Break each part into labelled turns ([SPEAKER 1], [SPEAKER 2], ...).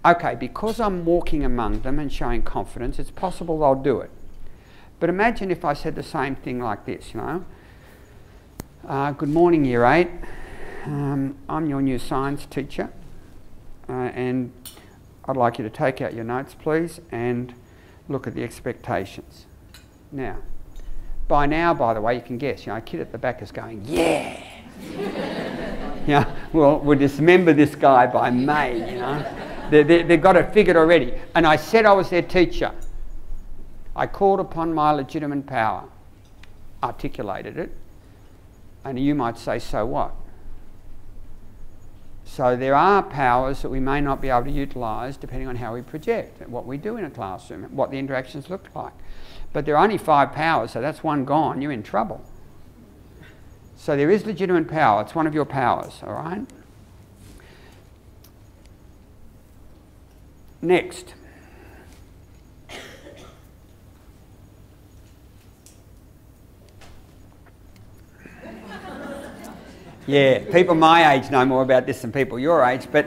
[SPEAKER 1] Okay, because I'm walking among them and showing confidence, it's possible they'll do it. But imagine if I said the same thing like this, you know. Good morning, Year 8. I'm your new science teacher, and I'd like you to take out your notes, please, and look at the expectations. Now, by the way, you can guess, you know, a kid at the back is going, yeah! Yeah, well, we'll dismember this guy by May, you know. They've got it figured already. And I said I was their teacher. I called upon my legitimate power, articulated it, and you might say, so what? So there are powers that we may not be able to utilise depending on how we project, what we do in a classroom, what the interactions look like. But there are only 5 powers, so that's one gone, you're in trouble. So there is legitimate power, it's one of your powers, all right? Next. Yeah, people my age know more about this than people your age, but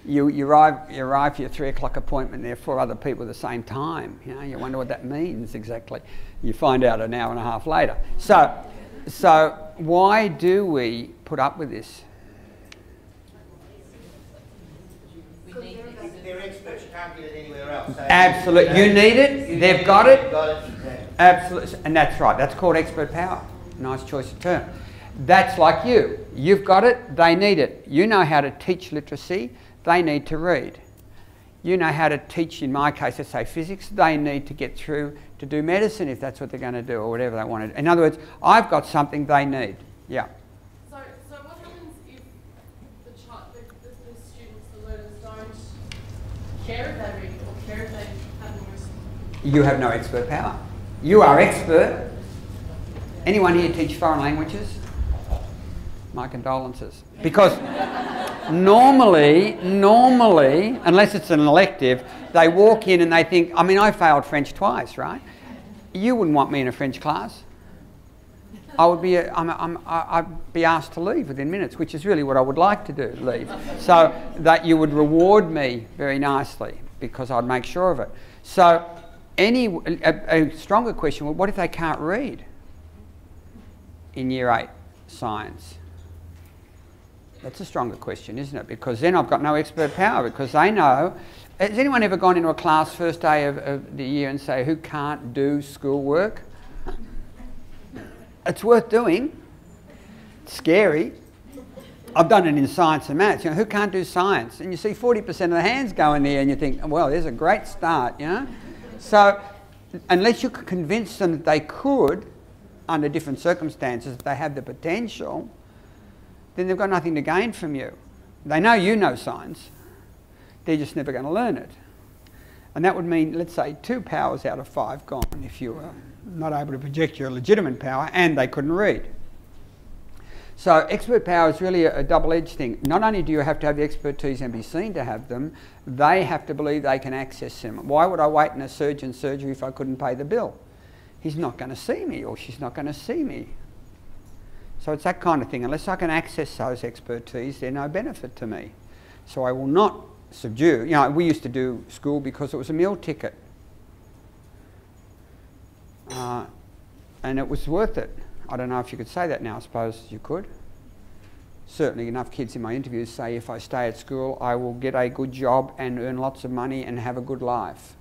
[SPEAKER 1] you arrive for your 3 o'clock appointment, there are 4 other people at the same time. You know, you wonder what that means exactly. You find out an hour and a half later. So why do we put up with this?
[SPEAKER 2] They're experts, you can't get it anywhere else. So
[SPEAKER 1] Absolutely. You need it, they've got it.
[SPEAKER 2] Exactly.
[SPEAKER 1] Absolutely. And that's right, that's called expert power. Nice choice of term. That's like you. You've got it, they need it. You know how to teach literacy, they need to read. You know how to teach, in my case, let's say physics, they need to get through to do medicine if that's what they're going to do or whatever they want to do. In other words, I've got something they need. Yeah.
[SPEAKER 3] So what happens if the students, the learners, don't care if they read or care if they have more?
[SPEAKER 1] You have no expert power. You are expert. Anyone here teach foreign languages? My condolences. Because normally, unless it's an elective, they walk in and they think, I mean, I failed French twice, right? You wouldn't want me in a French class. I'd be asked to leave within minutes, which is really what I would like to do, leave. So that you would reward me very nicely because I'd make sure of it. So a stronger question, well, what if they can't read in Year 8 science? That's a stronger question, isn't it? Because then I've got no expert power because they know. Has anyone ever gone into a class first day of the year and say, who can't do schoolwork? It's worth doing. It's scary. I've done it in science and maths. You know, who can't do science? And you see 40% of the hands go in there and you think, well, there's a great start, you know? So unless you could convince them that they could, under different circumstances, that they have the potential, then they've got nothing to gain from you. They know you know science. They're just never going to learn it. And that would mean, let's say, 2 powers out of 5 gone if you were not able to project your legitimate power and they couldn't read. So expert power is really a double-edged thing. Not only do you have to have the expertise and be seen to have them, they have to believe they can access them. Why would I wait in a surgeon's surgery if I couldn't pay the bill? He's not going to see me or she's not going to see me. So it's that kind of thing. Unless I can access those expertise, they're no benefit to me. So I will not subdue. You know, we used to do school because it was a meal ticket. And it was worth it. I don't know if you could say that now. I suppose you could. Certainly enough kids in my interviews say if I stay at school, I will get a good job and earn lots of money and have a good life.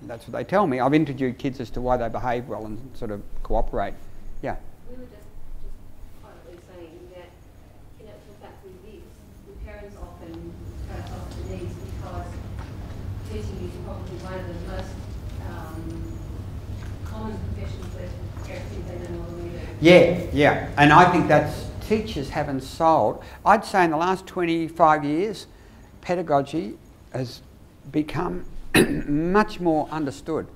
[SPEAKER 1] That's what they tell me. I've interviewed kids as to why they behave well and sort of cooperate. Yeah.
[SPEAKER 4] We were just quietly saying that, in actual fact, with this, the parents often cut off the needs because teaching is probably one of the most common professions where parents think they know more than we do.
[SPEAKER 1] Yeah. And I think that's teachers haven't sold. I'd say in the last 25 years, pedagogy has become much more understood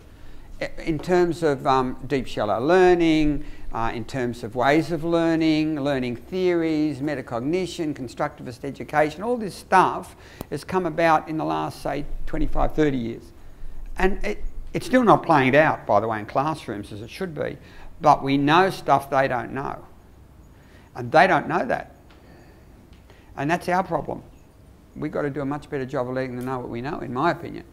[SPEAKER 1] in terms of deep shallow learning, in terms of ways of learning, learning theories, metacognition, constructivist education. All this stuff has come about in the last, say, 25, 30 years. And it's still not playing it out, by the way, in classrooms as it should be, but we know stuff they don't know. And they don't know that. And that's our problem. We've got to do a much better job of letting them know what we know, in my opinion.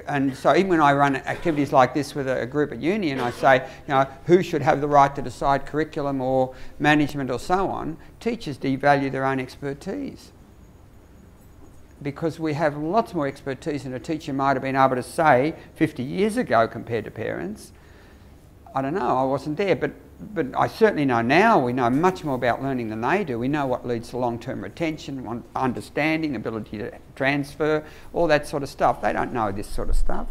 [SPEAKER 1] And so even when I run activities like this with a group at uni and I say, you know, who should have the right to decide curriculum or management or so on, teachers devalue their own expertise. Because we have lots more expertise than a teacher might have been able to say 50 years ago compared to parents. I don't know, I wasn't there, but I certainly know now, we know much more about learning than they do. We know what leads to long-term retention, understanding, ability to transfer, all that sort of stuff. They don't know this sort of stuff,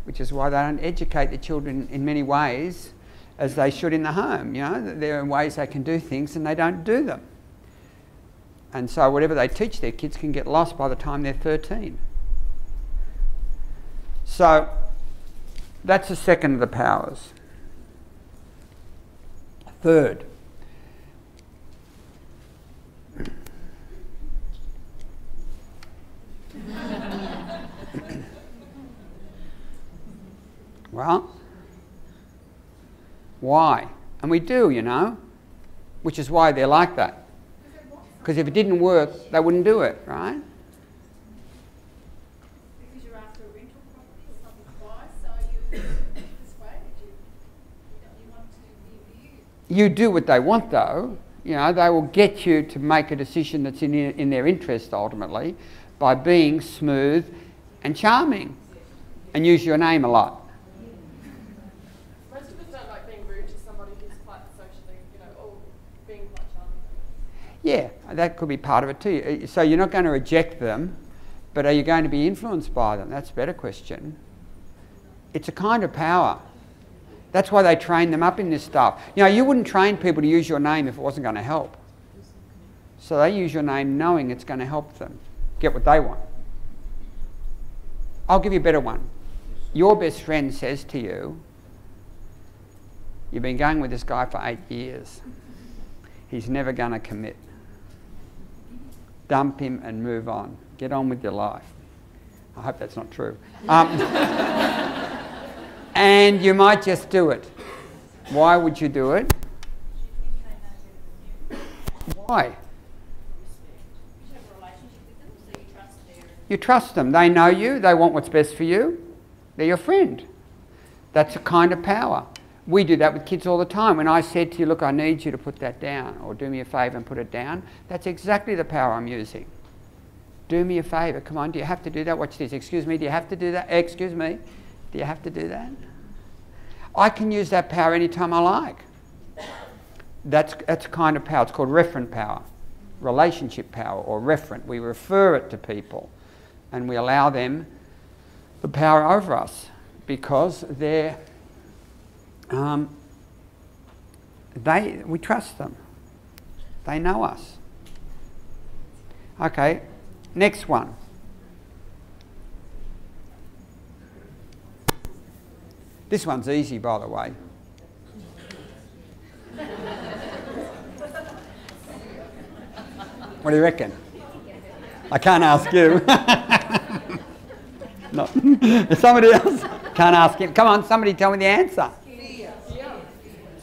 [SPEAKER 1] which is why they don't educate the children in many ways as they should in the home. You know, there are ways they can do things and they don't do them. And so whatever they teach their kids can get lost by the time they're 13. So that's the second of the powers. Third, well, why? And we do, you know, which is why they're like that. Because if it didn't work, they wouldn't do it, right?
[SPEAKER 3] Because you're after a rental property or something twice, so you persuaded you want to be viewed.
[SPEAKER 1] You do what they want, though. You know, they will get you to make a decision that's in their interest, ultimately, by being smooth and charming, and use your name a lot.
[SPEAKER 3] Most of us don't like being rude to somebody who's quite socially, you know, or being quite charming.
[SPEAKER 1] Yeah, that could be part of it too. So you're not going to reject them, but are you going to be influenced by them? That's a better question. It's a kind of power. That's why they train them up in this stuff. You know, you wouldn't train people to use your name if it wasn't going to help. So they use your name knowing it's going to help them get what they want. I'll give you a better one. Your best friend says to you, you've been going with this guy for 8 years. He's never going to commit. Dump him and move on. Get on with your life. I hope that's not true. And you might just do it. Why would you do it? Why? You trust them. They know you. They want what's best for you. They're your friend. That's a kind of power. We do that with kids all the time. When I said to you, look, I need you to put that down, or do me a favour and put it down, that's exactly the power I'm using. Do me a favour. Come on, do you have to do that? Watch this. Excuse me, do you have to do that? Excuse me, do you have to do that? I can use that power anytime I like. That's a kind of power. It's called referent power, relationship power, or referent. We refer it to people and we allow them the power over us because they're we trust them. They know us. Okay, next one. This one's easy, by the way. What do you reckon? I can't ask you. No. Somebody else? Can't ask him. Come on, somebody tell me the answer.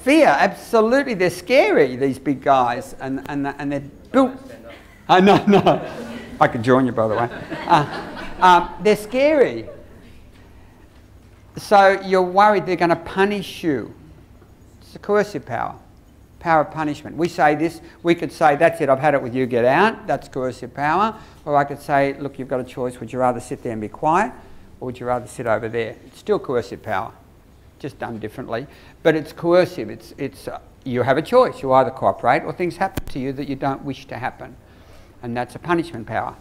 [SPEAKER 1] Fear, absolutely. They're scary, these big guys, and they're built. No. I could join you, by the way. They're scary. So you're worried they're going to punish you. It's a coercive power. Power of punishment. We say this, we could say, that's it, I've had it with you, get out. That's coercive power. Or I could say, look, you've got a choice. Would you rather sit there and be quiet, or would you rather sit over there? It's still coercive power, just done differently. But it's coercive. It's you have a choice. You either cooperate or things happen to you that you don't wish to happen. And that's a punishment power.